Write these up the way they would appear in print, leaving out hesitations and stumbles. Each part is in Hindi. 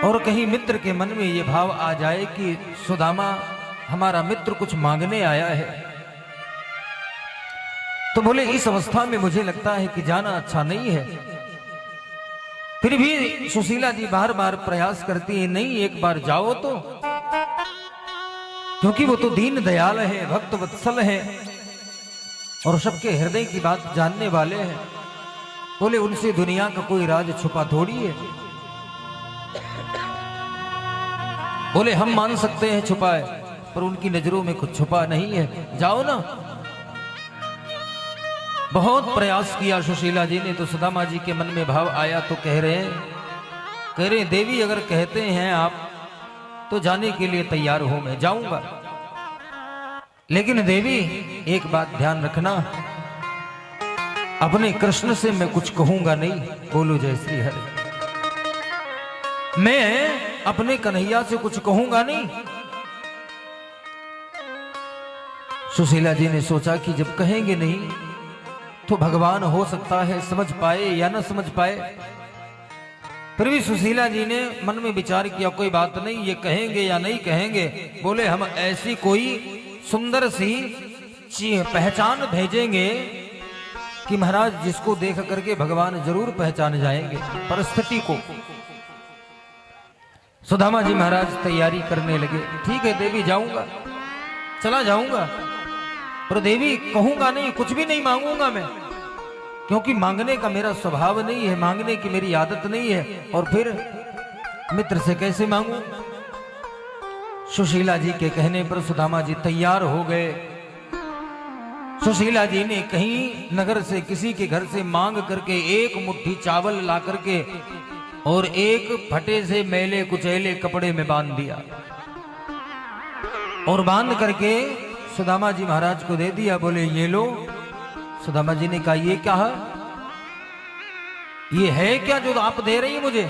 और कहीं मित्र के मन में ये भाव आ जाए कि सुदामा हमारा मित्र कुछ मांगने आया है, तो बोले इस अवस्था में मुझे लगता है कि जाना अच्छा नहीं है। फिर भी सुशीला जी बार बार प्रयास करती है, नहीं एक बार जाओ तो, क्योंकि वो तो दीन दयाल है, भक्त वत्सल है और सबके हृदय की बात जानने वाले हैं। बोले उनसे दुनिया का कोई राज छुपा थोड़ी है। बोले हम मान सकते हैं छुपा है, पर उनकी नजरों में कुछ छुपा नहीं है, जाओ ना। बहुत प्रयास किया सुशीला जी ने, तो सुदामा जी के मन में भाव आया तो कह रहे देवी अगर कहते हैं आप तो जाने के लिए तैयार हो, मैं जाऊंगा। लेकिन देवी एक बात ध्यान रखना, अपने कृष्ण से मैं कुछ कहूंगा नहीं। बोलो जय श्री हरि। मैं अपने कन्हैया से कुछ कहूंगा नहीं। सुशीला जी ने सोचा कि जब कहेंगे नहीं तो भगवान हो सकता है समझ पाए या न समझ पाए। फिर भी सुशीला जी ने मन में विचार किया, कोई बात नहीं, ये कहेंगे या नहीं कहेंगे। बोले हम ऐसी कोई सुंदर सी पहचान भेजेंगे कि महाराज जिसको देख करके भगवान जरूर पहचान जाएंगे परिस्थिति को। सुदामा जी महाराज तैयारी करने लगे। ठीक है देवी, जाऊंगा, चला जाऊंगा, पर देवी कहूंगा नहीं, कुछ भी नहीं मांगूंगा मैं, क्योंकि मांगने का मेरा स्वभाव नहीं है, मांगने की मेरी आदत नहीं है, और फिर मित्र से कैसे मांगू। सुशीला जी के कहने पर सुदामा जी तैयार हो गए। सुशीला जी ने कहीं नगर से किसी के घर से मांग करके एक मुट्ठी चावल ला करके और एक फटे से मैले कुचैले कपड़े में बांध दिया, और बांध करके सुदामा जी महाराज को दे दिया। बोले ये लो। सुदामा जी ने कहा ये क्या है, ये है क्या जो आप दे रही है मुझे।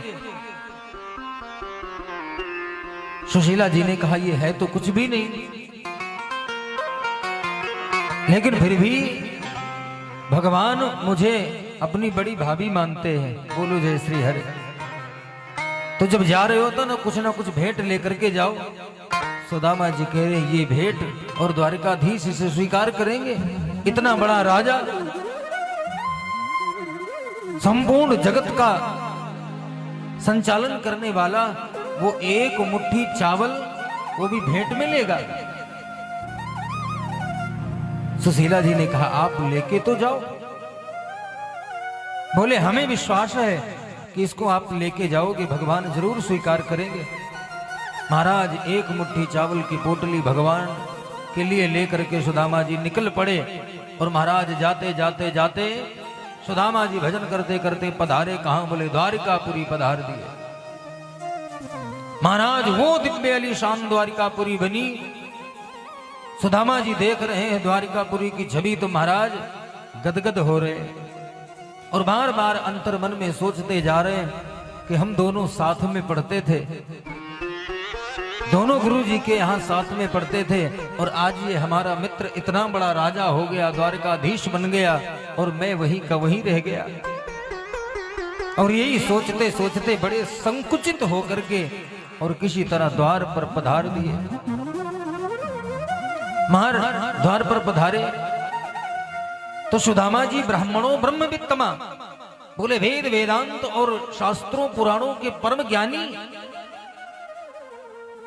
सुशीला जी ने कहा ये है तो कुछ भी नहीं, लेकिन फिर भी भगवान मुझे अपनी बड़ी भाभी मानते हैं। बोलो जय श्री हरि। तो जब जा रहे हो तो ना कुछ भेंट लेकर के जाओ। सुदामा जी कह रहे ये भेंट और द्वारिकाधीश इसे स्वीकार करेंगे, इतना बड़ा राजा, संपूर्ण जगत का संचालन करने वाला, वो एक मुट्ठी चावल वो भी भेंट में लेगा। सुशीला जी ने कहा आप लेके तो जाओ। बोले हमें विश्वास है कि इसको आप लेके जाओगे, भगवान जरूर स्वीकार करेंगे। महाराज एक मुट्ठी चावल की पोटली भगवान के लिए लेकर के सुदामा जी निकल पड़े, और महाराज जाते जाते जाते सुदामा जी भजन करते करते पधारे कहां। बोले द्वारिकापुरी पधार दिए। महाराज वो दिव्य आलीशान द्वारिकापुरी बनी। सुदामा जी देख रहे हैं द्वारिकापुरी की छवि, तो महाराज गदगद हो रहे, और बार बार अंतर मन में सोचते जा रहे हैं कि हम दोनों साथ में पढ़ते थे, दोनों गुरु जी के यहाँ साथ में पढ़ते थे, और आज ये हमारा मित्र इतना बड़ा राजा हो गया, द्वारिकाधीश बन गया, और मैं वही का वही रह गया। और यही सोचते सोचते बड़े संकुचित होकर के और किसी तरह द्वार पर पधार दिए। द्वार पर पधारे तो सुदामा जी ब्राह्मणों ब्रह्मवित्तमा, बोले वेद वेदांत और शास्त्रों पुराणों के परम ज्ञानी।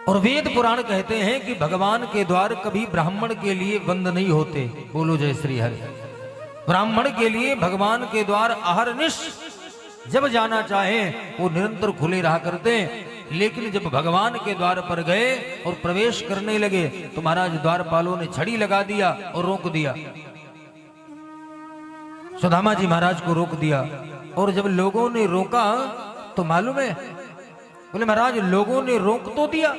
और वेद पुराण कहते हैं कि भगवान के द्वार कभी ब्राह्मण के लिए बंद नहीं होते। बोलो जय श्री हरि। ब्राह्मण के लिए भगवान के द्वार अहरनिश जब जाना चाहे वो निरंतर खुले रहा करते हैं। लेकिन जब भगवान के द्वार पर गए और प्रवेश करने लगे तो महाराज द्वारपालों ने छड़ी लगा दिया और रोक दिया। सुदामा जी महाराज को रोक दिया, और जब लोगों ने रोका तो मालूम है, बोले महाराज लोगों ने रोक तो दिया,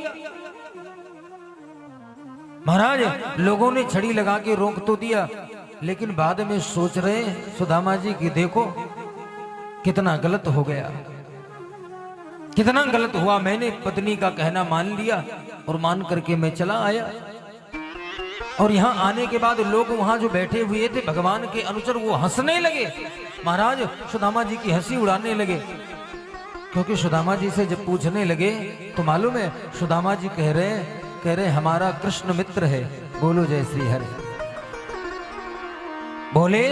महाराज लोगों ने छड़ी लगा के रोक तो दिया, लेकिन बाद में सोच रहे हैं सुदामा जी की देखो कितना गलत हो गया, कितना गलत हुआ। मैंने पत्नी का कहना मान लिया और मान करके मैं चला आया, और यहाँ आने के बाद लोग वहां जो बैठे हुए थे भगवान के अनुचर वो हंसने लगे। महाराज सुदामा जी की हंसी उड़ाने लगे क्योंकि सुदामा जी से जब पूछने लगे तो मालूम है सुदामा जी कह रहे हमारा कृष्ण मित्र है। बोलो जय श्री हरि। बोले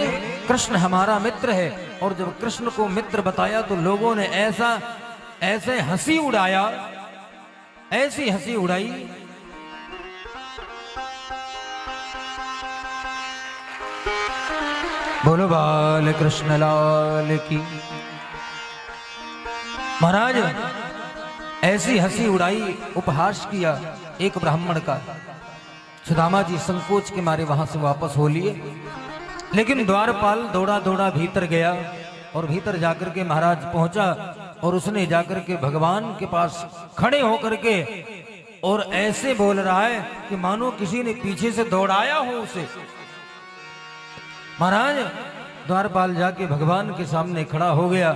कृष्ण हमारा मित्र है। और जब कृष्ण को मित्र बताया तो लोगों ने ऐसे हंसी उड़ाया, ऐसी हंसी उड़ाई। बोलो बाल कृष्ण लाल की। महाराज ऐसी हंसी उड़ाई, उपहास किया एक ब्राह्मण का। सुदामा जी संकोच के मारे वहां से वापस हो लिए, लेकिन द्वारपाल दौड़ा दौड़ा भीतर गया और भीतर जाकर के महाराज पहुंचा और उसने जाकर के भगवान के पास खड़े होकर के और ऐसे बोल रहा है कि मानो किसी ने पीछे से दौड़ाया हो उसे। महाराज द्वारपाल जाके भगवान के सामने खड़ा हो गया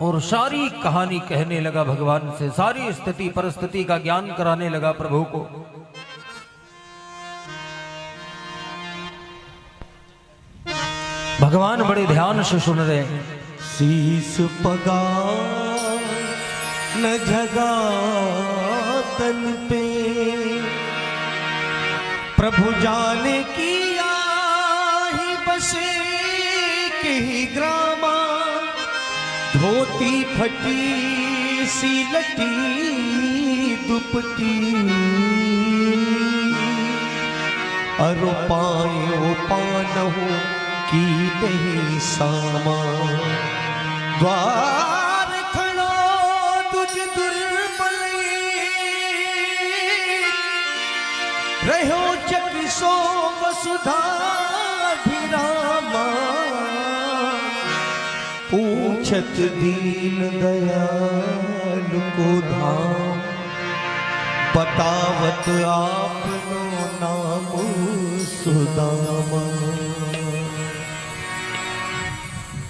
और सारी कहानी कहने लगा भगवान से, सारी स्थिति परिस्थिति का ज्ञान कराने लगा प्रभु को। भगवान बड़े ध्यान से सुन रहे हैं। शीस पगा न जगा तन पे, प्रभु जाने किया ही बसे के ही ग्रामा, धोती फटी सी लटी दुपटी, अरो पायो पानहु की नहीं सामा, द्वार खड़ो तुझ दुर्बल रहो चकिसो वसुधा भिरामा, पूछत दीन दयाल को धाम, बतावत आपनो नाम सुदामा।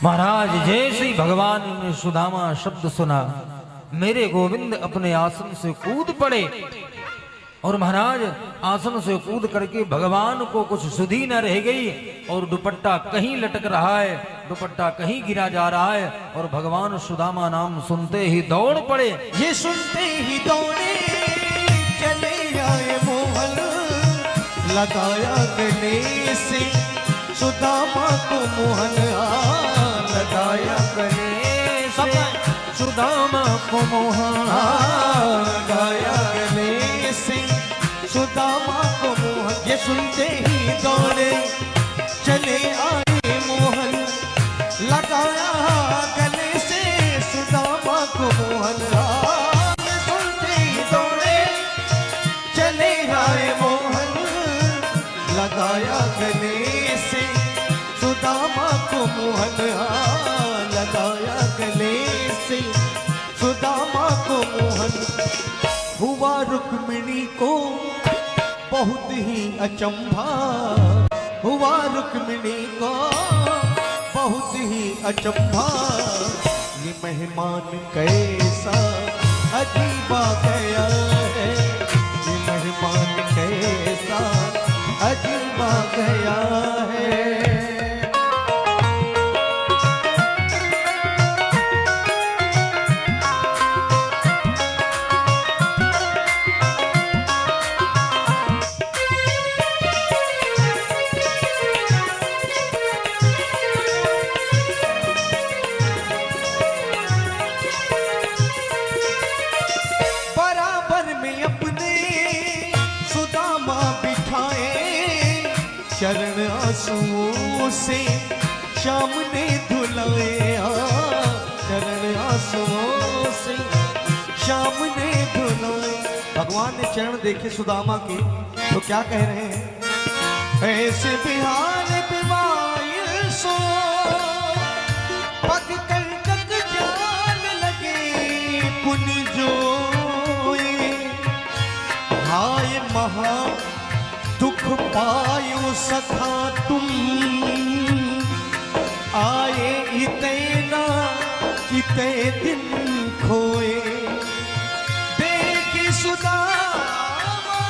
महाराज जैसे ही भगवान ने सुदामा शब्द सुना, मेरे गोविंद अपने आसन से कूद पड़े और महाराज आसन से कूद करके भगवान को कुछ सुधी न रह गई और दुपट्टा कहीं लटक रहा है, दुपट्टा कहीं गिरा जा रहा है और भगवान सुदामा नाम सुनते ही दौड़ पड़े। ये सुनते ही दौड़े चले आए मोहन, लगाया गले से सुदामा को मोहन, लगाया गले से सुदामा को मोहन, लगाया गले से सुदामा को मोहन। ये सुनते ही दौड़े चले आए मोहन, लगाया गले से सुदामा को मोहन। ये सुनते ही दौड़े चले आए मोहन, लगाया गले से सुदामा को मोहन, लगाया गले से सुदामा को मोहन। हुआ रुक्मिणी को बहुत ही अचंभा, हुआ रुक्मिणी को बहुत ही अचंभा, ये मेहमान कैसा अजीबा गया है, ये मेहमान कैसा अजीबा गया है। चरण आंसुओं से श्याम ने धुलाए, चरण आंसुओं से श्याम ने धुलाए। भगवान ने चरण देखे सुदामा के तो क्या कह रहे हैं? ऐसे बिहार बिवाइल सो पग कंटक जान लगे पुन जोए, हाय महा दुख पायो सखा तुम, आए इतना किते दिन खोए। देख सुदामा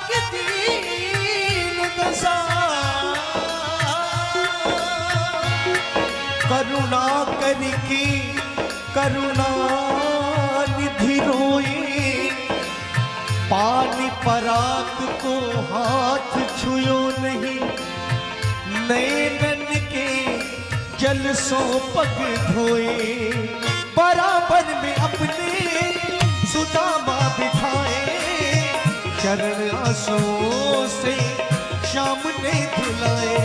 के दीन दशा, करुणा करके करुणा को हाथ छुयो नहीं, नैनन के जल सो पग धोए, बराबर में अपने सुदामा बिठाए, चरण आंसुओं से श्याम ने धुलाए,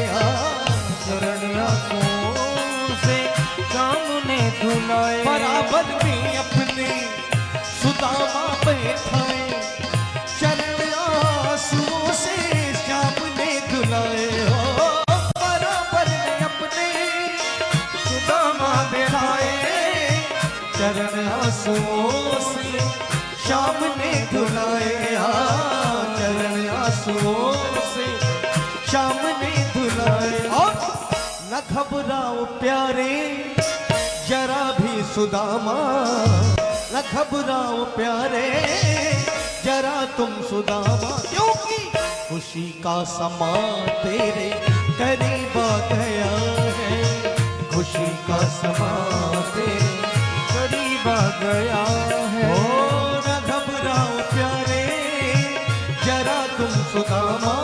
चरण आंसुओं से श्याम ने धुलाए, बराबर में अपने सुदामा बैठाए, चरण आंसुओं से श्याम ने धुलाए, बराबर में अपने सुदामा बैठाए, चरण आंसुओं से श्याम ने धुलाए, चरण आंसुओं से श्याम ने धुलाए। और न घबराओ प्यारे जरा भी सुदामा, न घबराओ प्यारे जरा तुम सुदामा, क्योंकि खुशी का समा तेरे करीब आ गया है, खुशी का समा तेरे करीब आ गया है। ओ न घबराओ प्यारे जरा तुम सुदामा,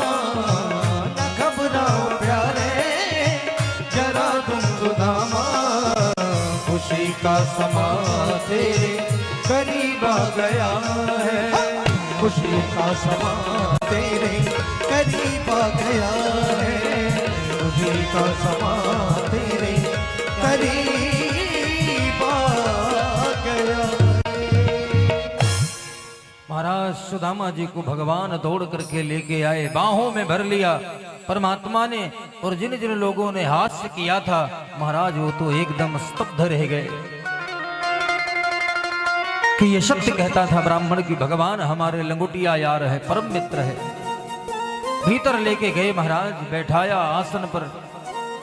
न घबराओ प्यारे जरा तुम सुदामा, खुशी का समा तेरे करीब आ गया है, खुशी का समा तेरे करीब आ गया है, खुशी का समा तेरे करीब आ गया। महाराज सुदामा जी को भगवान दौड़ करके लेके आए, बाहों में भर लिया परमात्मा ने, और जिन जिन लोगों ने हाथ से किया था महाराज वो तो एकदम स्तब्ध रह गए कि ये शब्द कहता था ब्राह्मण की भगवान हमारे लंगोटिया यार है, परम मित्र है। भीतर लेके गए महाराज, बैठाया आसन पर,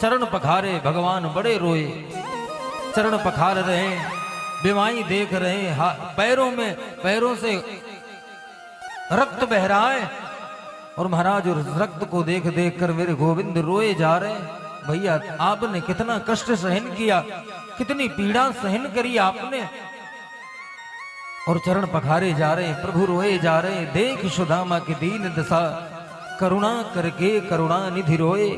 चरण पखारे, भगवान बड़े रोए, चरण पखार रहे, बीमारी देख रहे, पैरों से रक्त बह रहा है, और महाराज उस रक्त को देख देख कर मेरे गोविंद रोए जा रहे। भैया आपने कितना कष्ट सहन किया, कितनी पीड़ा सहन करी आपने, और चरण पखारे जा रहे, प्रभु रोए जा रहे। देख सुदामा की दीन दशा, करुणा करके करुणा निधि रोए,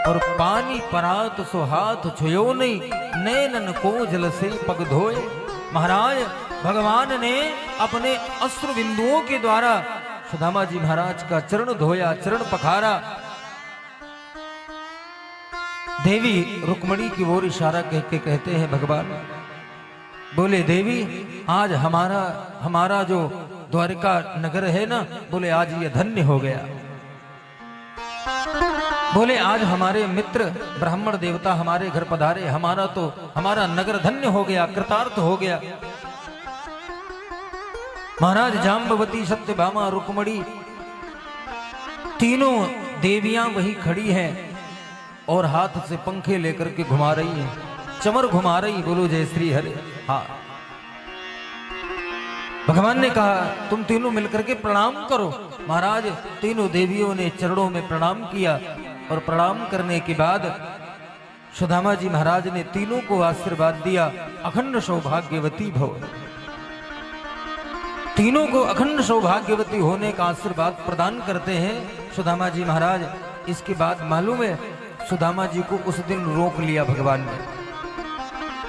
और पानी परात सो हाथ छुयो नहीं, नैनन को जल से पग धोए। महाराज भगवान ने अपने अश्रु बिंदुओं के द्वारा सुदामा जी महाराज का चरण धोया, चरण पखारा। देवी रुक्मणी की ओर इशारा कह के कहते हैं भगवान, बोले देवी आज हमारा जो द्वारिका नगर है ना, बोले आज ये धन्य हो गया, बोले आज हमारे मित्र ब्राह्मण देवता हमारे घर पधारे, हमारा नगर धन्य हो गया, कृतार्थ हो गया। महाराज जाम्बवती, सत्यभामा, रुक्मणी तीनों देवियां वही खड़ी हैं और हाथ से पंखे लेकर के घुमा रही हैं, चमर घुमा रही, बोलो जय श्री हरे। हाँ, भगवान ने कहा तुम तीनों मिलकर के प्रणाम करो। महाराज तीनों देवियों ने चरणों में प्रणाम किया, और प्रणाम करने के बाद सुदामा जी महाराज ने तीनों को आशीर्वाद दिया, अखंड सौभाग्यवती भव। तीनों को अखंड सौभाग्यवती होने का आशीर्वाद प्रदान करते हैं सुदामा जी महाराज। इसके बाद मालूम है सुदामा जी को उस दिन रोक लिया भगवान ने।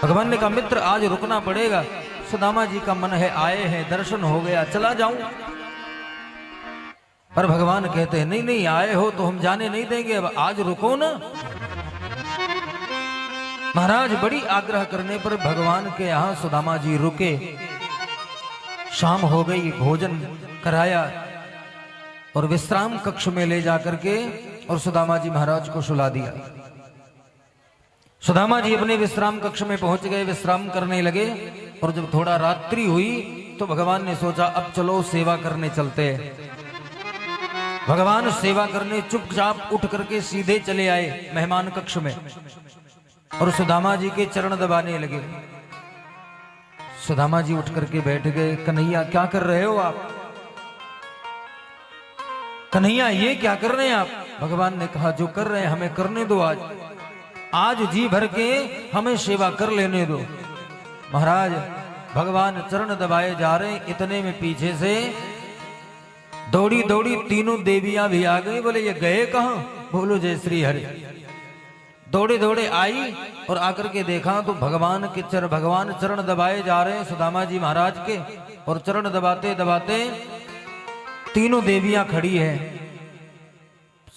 भगवान ने कहा मित्र आज रुकना पड़ेगा, सुदामा जी का मन है, आए हैं, दर्शन हो गया, चला जाऊं। पर भगवान कहते हैं नहीं नहीं, आए हो तो हम जाने नहीं देंगे, अब आज रुको ना। महाराज बड़ी आग्रह करने पर भगवान के यहाँ सुदामा जी रुके। शाम हो गई, भोजन कराया और विश्राम कक्ष में ले जाकर के और सुदामा जी महाराज को सुला दिया। सुदामा जी अपने विश्राम कक्ष में पहुंच गए, विश्राम करने लगे। और जब थोड़ा रात्रि हुई तो भगवान ने सोचा अब चलो सेवा करने चलते हैं। भगवान सेवा करने चुपचाप उठ करके सीधे चले आए मेहमान कक्ष में और सुदामा जी के चरण दबाने लगे। सुदामा जी उठ करके बैठ गए। कन्हैया क्या कर रहे हो आप? कन्हैया ये क्या कर रहे हैं आप? भगवान ने कहा जो कर रहे हैं हमें करने दो, आज जी भर के हमें सेवा कर लेने दो। महाराज भगवान चरण दबाए जा रहे हैं, इतने में पीछे से दौड़ी दौड़ी तीनों देवियां भी आ गई। बोले ये गए कहां? बोलो जय श्री हरि। दौड़े दौड़े आई और आकर के देखा तो भगवान चरण दबाए जा रहे हैं सुदामा जी महाराज के। और चरण दबाते दबाते तीनों देवियां खड़ी है।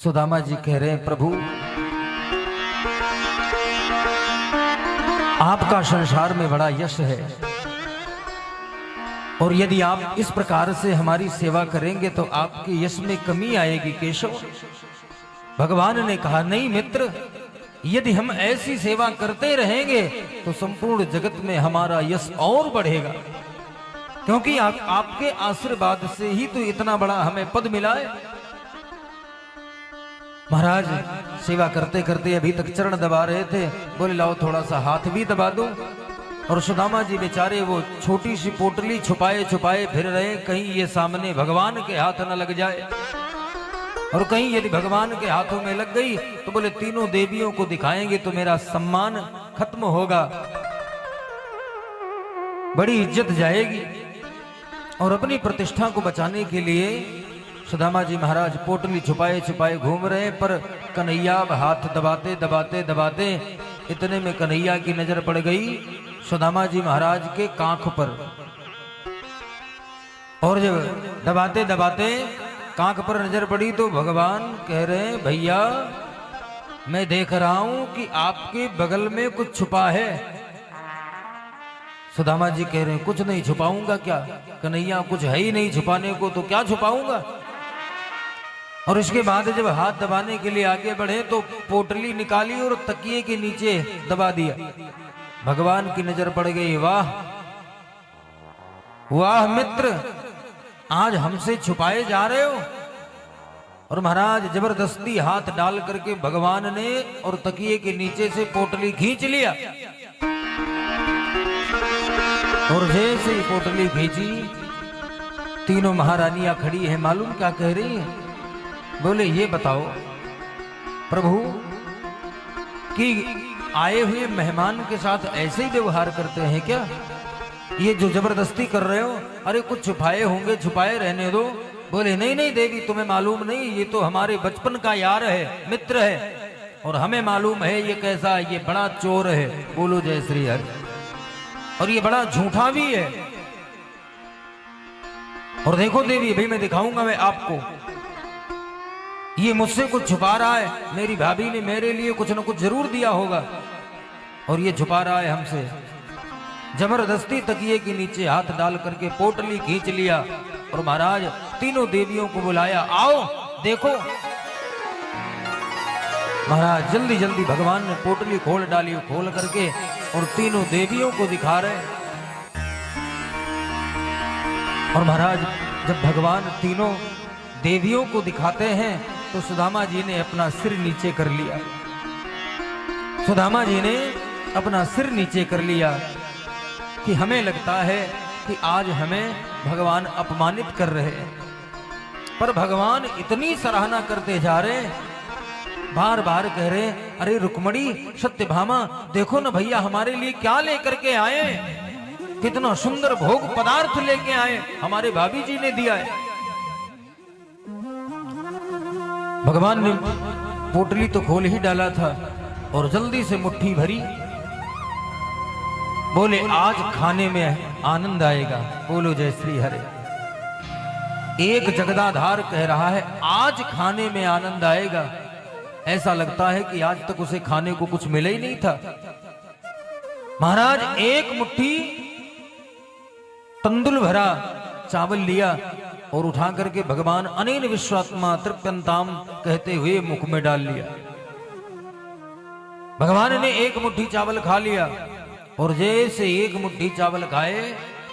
सुदामा जी कह रहे हैं प्रभु आपका संसार में बड़ा यश है, और यदि आप इस प्रकार से हमारी सेवा करेंगे तो आपके यश में कमी आएगी केशव। भगवान ने कहा नहीं मित्र, यदि हम ऐसी सेवा करते रहेंगे तो संपूर्ण जगत में हमारा यश और बढ़ेगा, क्योंकि आपके आशीर्वाद से ही तो इतना बड़ा हमें पद मिला है। महाराज सेवा करते करते अभी तक चरण दबा रहे थे, बोले लाओ थोड़ा सा हाथ भी दबा दूं। और सुदामा जी बेचारे वो छोटी सी पोटली छुपाए छुपाए फिर रहे, कहीं ये सामने भगवान के हाथ न लग जाए, और कहीं यदि भगवान के हाथों में लग गई तो बोले तीनों देवियों को दिखाएंगे तो मेरा सम्मान खत्म होगा, बड़ी इज्जत जाएगी। और अपनी प्रतिष्ठा को बचाने के लिए सुदामा जी महाराज पोटली छुपाए छुपाए घूम रहे, पर कन्हैया हाथ दबाते दबाते दबाते इतने में कन्हैया की नजर पड़ गई सुदामा जी महाराज के कांख पर। और जब दबाते दबाते कांख पर नजर पड़ी तो भगवान कह रहे हैं भैया मैं देख रहा हूं कि आपके बगल में कुछ छुपा है। सुदामा जी कह रहे हैं कुछ नहीं छुपाऊंगा क्या? कन्हैया कुछ है ही नहीं छुपाने को, तो क्या छुपाऊंगा? और इसके बाद जब हाथ दबाने के लिए आगे बढ़े तो पोटली निकाली और तकिए के नीचे दबा दिया। भगवान की नजर पड़ गई, वाह वाह मित्र, आज हमसे छुपाए जा रहे हो। और महाराज जबरदस्ती हाथ डाल करके भगवान ने और तकिए के नीचे से पोटली खींच लिया। और जैसे ही पोटली खींची तीनों महारानियां खड़ी हैं, मालूम क्या कह रही हैं? बोले ये बताओ प्रभु कि आए हुए मेहमान के साथ ऐसे ही व्यवहार करते हैं क्या? ये जो जबरदस्ती कर रहे हो, अरे कुछ छुपाए होंगे, छुपाए रहने दो। बोले नहीं नहीं देवी तुम्हें मालूम नहीं, ये तो हमारे बचपन का यार है, मित्र है, और हमें मालूम है ये कैसा है, ये बड़ा चोर है। बोलो जय श्री हरि। और ये बड़ा झूठा भी है। और देखो देवी भाई मैं दिखाऊंगा मैं आपको, ये मुझसे कुछ छुपा रहा है, मेरी भाभी ने मेरे लिए कुछ न कुछ जरूर दिया होगा, और ये छुपा रहा है हमसे। जबरदस्ती तकिए के नीचे हाथ डाल करके पोटली खींच लिया। और महाराज तीनों देवियों को बुलाया, आओ देखो। महाराज जल्दी जल्दी भगवान ने पोटली खोल डाली, खोल करके और तीनों देवियों को दिखा रहे। और महाराज जब भगवान तीनों देवियों को दिखाते हैं तो सुदामा जी ने अपना सिर नीचे कर लिया। सुदामा जी ने अपना सिर नीचे कर लिया कि हमें लगता है कि आज हमें भगवान अपमानित कर रहे हैं। पर भगवान इतनी सराहना करते जा रहे हैं, बार बार कह रहे हैं अरे रुक्मणी सत्यभामा देखो ना भैया हमारे लिए क्या लेकर के आए, कितना सुंदर भोग पदार्थ लेके आए, हमारे भाभी जी ने दिया है। भगवान ने पोटली तो खोल ही डाला था और जल्दी से मुट्ठी भरी। बोले आज खाने में आनंद आएगा। बोलो जय श्री हरे। एक जगदाधार कह रहा है आज खाने में आनंद आएगा। ऐसा लगता है कि आज तक उसे खाने को कुछ मिला ही नहीं था। महाराज एक मुट्ठी तंदुल भरा चावल लिया और उठा करके भगवान अनेन विश्वात्मा तृप्यंताम कहते हुए मुख में डाल लिया। भगवान ने एक मुट्ठी चावल खा लिया और जैसे एक मुट्ठी चावल खाए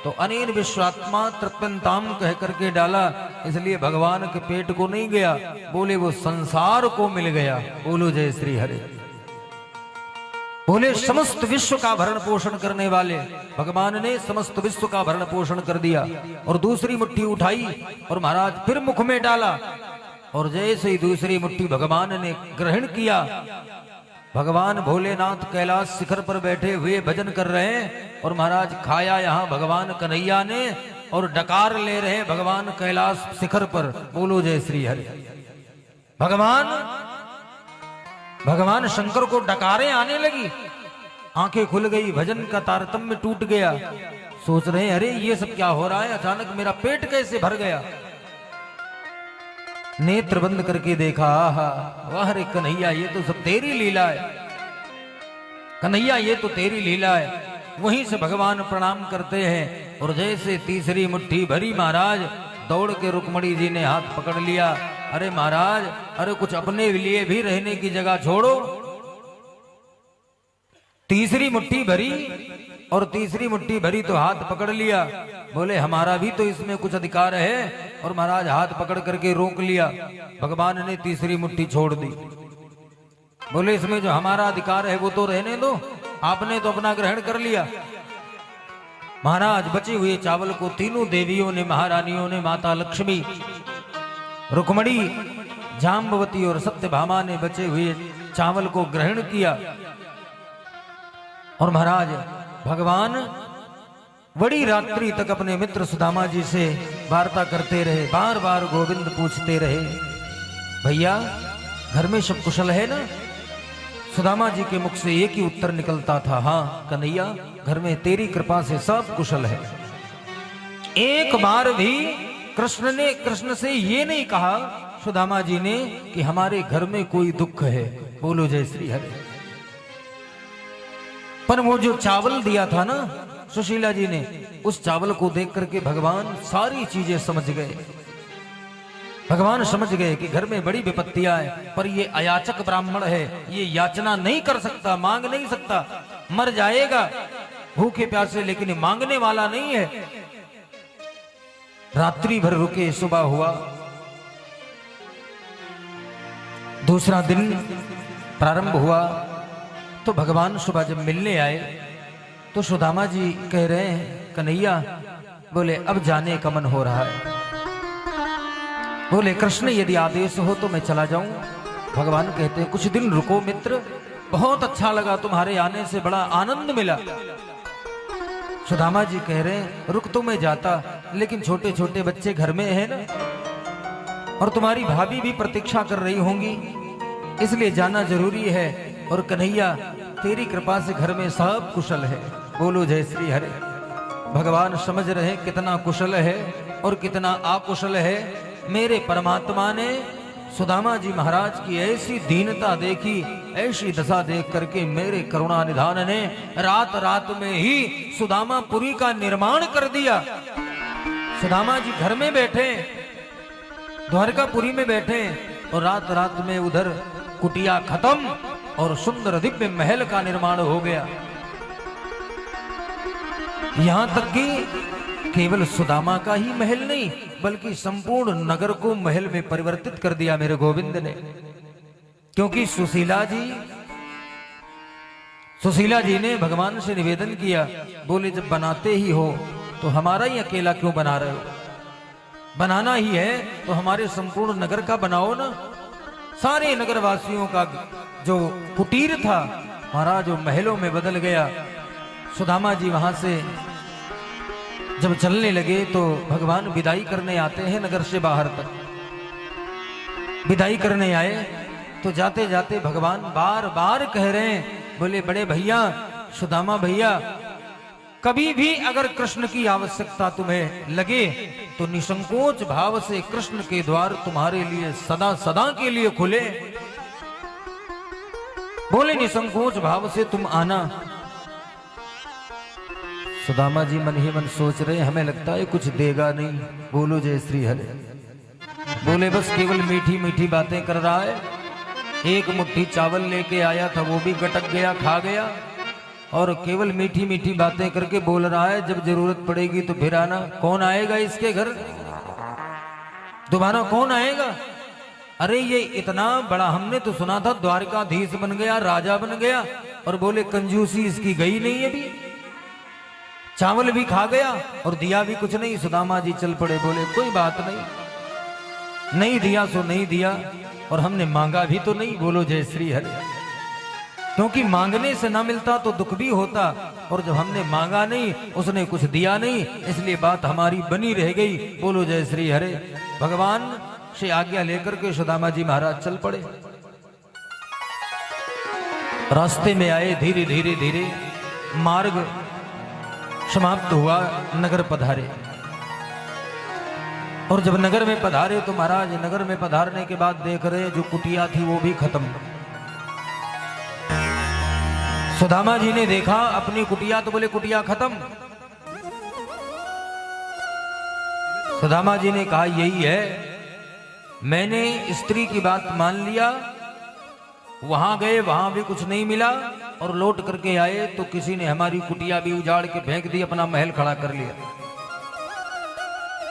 तो अनेन विश्वात्मा तृप्यंताम कह करके डाला, इसलिए भगवान के पेट को नहीं गया, बोले वो संसार को मिल गया। बोलो जय श्री हरे। बोले समस्त विश्व का भरण पोषण करने वाले भगवान ने समस्त विश्व का भरण पोषण कर दिया। और दूसरी मुट्ठी उठाई और महाराज फिर मुख में डाला और जैसे ही दूसरी मुट्ठी भगवान ने ग्रहण किया, भगवान भोलेनाथ कैलाश शिखर पर बैठे हुए भजन कर रहे हैं और महाराज खाया यहाँ भगवान कन्हैया ने और डकार ले रहे भगवान कैलाश शिखर पर। बोलो जय श्री हरि। भगवान शंकर को डकारें आने लगी, आंखें खुल गई, भजन का तारतम्य टूट गया। सोच रहे हैं अरे ये सब क्या हो रहा है, अचानक मेरा पेट कैसे भर गया। नेत्र बंद करके देखा, आहा वाह रे कन्हैया, ये तो सब तेरी लीला है। कन्हैया ये तो तेरी लीला है। वहीं से भगवान प्रणाम करते हैं और जैसे तीसरी मुट्ठी भरी महाराज, दौड़ के रुक्मणी जी ने हाथ पकड़ लिया। अरे महाराज, अरे कुछ अपने लिए भी रहने की जगह छोड़ो। तीसरी मुट्ठी भरी और तीसरी मुट्ठी भरी तो हाथ पकड़ लिया। बोले हमारा भी तो इसमें कुछ अधिकार है। और महाराज हाथ पकड़ करके रोक लिया। भगवान ने तीसरी मुट्ठी छोड़ दी। बोले इसमें जो हमारा अधिकार है वो तो रहने दो, आपने तो अपना ग्रहण कर लिया। महाराज बचे हुए चावल को तीनों देवियों ने, महारानियों ने, माता लक्ष्मी, रुक्मणी, जाम्बवती और सत्यभामा ने बचे हुए चावल को ग्रहण किया। और महाराज भगवान बड़ी रात्रि तक अपने मित्र सुदामा जी से वार्ता करते रहे। बार बार गोविंद पूछते रहे, भैया घर में सब कुशल है ना? सुदामा जी के मुख से एक ही उत्तर निकलता था, हाँ कन्हैया घर में तेरी कृपा से सब कुशल है। एक बार भी कृष्ण से ये नहीं कहा सुदामा जी ने कि हमारे घर में कोई दुख है। बोलो जय श्री हरि। पर वो जो चावल दिया था ना सुशीला जी ने, उस चावल को देख करके भगवान सारी चीजें समझ गए। भगवान समझ गए कि घर में बड़ी विपत्तियां है, पर ये अयाचक ब्राह्मण है, ये याचना नहीं कर सकता, मांग नहीं सकता, मर जाएगा भूखे प्यासे, लेकिन मांगने वाला नहीं है। रात्रि भर रुके, सुबह हुआ, दूसरा दिन प्रारंभ हुआ। तो भगवान सुबह जब मिलने आए तो सुदामा जी कह रहे हैं, कन्हैया बोले अब जाने का मन हो रहा है। बोले कृष्ण यदि आदेश हो तो मैं चला जाऊं। भगवान कहते हैं कुछ दिन रुको मित्र, बहुत अच्छा लगा, तुम्हारे आने से बड़ा आनंद मिला। सुदामा जी कह रहे हैं रुक तो मैं जाता, लेकिन छोटे छोटे बच्चे घर में है ना, और तुम्हारी भाभी भी प्रतीक्षा कर रही होंगी, इसलिए जाना जरूरी है। और कन्हैया तेरी कृपा से घर में सब कुशल है। बोलो जय श्री हरि। भगवान समझ रहे कितना कुशल है और कितना अकुशल है। मेरे परमात्मा ने सुदामा जी महाराज की ऐसी दीनता देखी, ऐसी दशा देख करके मेरे करुणा निधान ने रात रात में ही सुदामापुरी का निर्माण कर दिया। सुदामा जी घर में बैठे, द्वारकापुरी में बैठे, और रात रात में उधर कुटिया खत्म और सुंदर दिव्य महल का निर्माण हो गया। यहां तक कि केवल सुदामा का ही महल नहीं, बल्कि संपूर्ण नगर को महल में परिवर्तित कर दिया मेरे गोविंद ने। क्योंकि सुशीला जी ने भगवान से निवेदन किया, बोले जब बनाते ही हो तो हमारा ही अकेला क्यों बना रहे हो? बनाना ही है तो हमारे संपूर्ण नगर का बनाओ ना। सारे नगरवासियों का जो कुटीर था महाराज जो महलों में बदल गया। सुदामा जी वहां से जब चलने लगे तो भगवान विदाई करने आते हैं नगर से बाहर तक। विदाई करने आए तो जाते जाते भगवान बार बार कह रहे हैं, बोले बड़े भैया सुदामा भैया, कभी भी अगर कृष्ण की आवश्यकता तुम्हें लगे तो निसंकोच भाव से कृष्ण के द्वार तुम्हारे लिए सदा सदा के लिए खुले। बोले निसंकोच भाव से तुम आना। सुदामा जी मन ही मन सोच रहे, हमें लगता है कुछ देगा नहीं। बोलो जय श्री हरि। बोले बस केवल मीठी मीठी बातें कर रहा है। एक मुट्ठी चावल लेके आया था, वो भी गटक गया, खा गया, और केवल मीठी मीठी बातें करके बोल रहा है जब जरूरत पड़ेगी तो फिर आना। कौन आएगा इसके घर? दोबारा कौन आएगा? अरे ये इतना बड़ा, हमने तो सुना था द्वारकाधीश बन गया, राजा बन गया, और बोले कंजूसी इसकी गई नहीं अभी। चावल भी खा गया और दिया भी कुछ नहीं। सुदामा जी चल पड़े, बोले कोई बात नहीं, नहीं दिया सो नहीं दिया, और हमने मांगा भी तो नहीं। बोलो जय श्री हरि। क्योंकि मांगने से ना मिलता तो दुख भी होता, और जब हमने मांगा नहीं, उसने कुछ दिया नहीं, इसलिए बात हमारी बनी रह गई। बोलो जय श्री हरे। भगवान से आज्ञा लेकर के सुदामा जी महाराज चल पड़े। रास्ते में आए, धीरे धीरे धीरे मार्ग समाप्त हुआ, नगर पधारे। और जब नगर में पधारे तो महाराज नगर में पधारने के बाद देख रहे जो कुटिया थी वो भी खत्म। सुदामा जी ने देखा अपनी कुटिया, तो बोले कुटिया खत्म। सुदामा जी ने कहा यही है, मैंने स्त्री की बात मान लिया, वहां गए वहां भी कुछ नहीं मिला, और लौट करके आए तो किसी ने हमारी कुटिया भी उजाड़ के फेंक दी, अपना महल खड़ा कर लिया।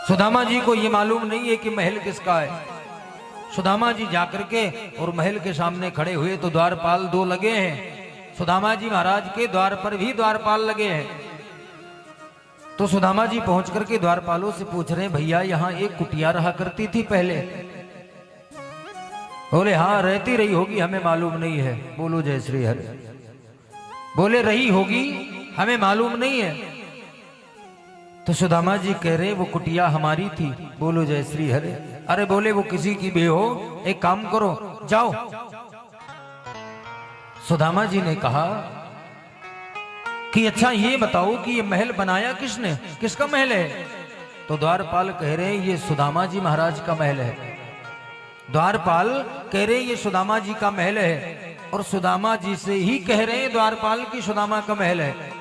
सुदामा जी को यह मालूम नहीं है कि महल किसका है। सुदामा जी जाकर के और महल के सामने खड़े हुए तो द्वारपाल दो लगे हैं। सुदामा जी महाराज के द्वार पर भी द्वारपाल लगे हैं। तो सुदामा जी पहुंच करके द्वारपालों से पूछ रहे हैं, भैया यहाँ एक कुटिया रहा करती थी पहले? बोले हाँ रहती रही होगी, हमें मालूम नहीं है। बोलो जय श्री हरि। बोले रही होगी, हमें मालूम नहीं है। तो सुदामा जी कह रहे वो कुटिया हमारी थी। बोलो जय श्री हरि। अरे बोले वो किसी की भी हो, एक काम करो जाओ। सुदामा जी ने कहा कि अच्छा ये बताओ कि ये महल बनाया किसने, किसका महल है? तो द्वारपाल कह रहे हैं ये सुदामा जी महाराज का महल है। द्वारपाल कह रहे हैं ये सुदामा जी का महल है, और सुदामा जी से ही कह रहे हैं द्वारपाल की सुदामा का महल है।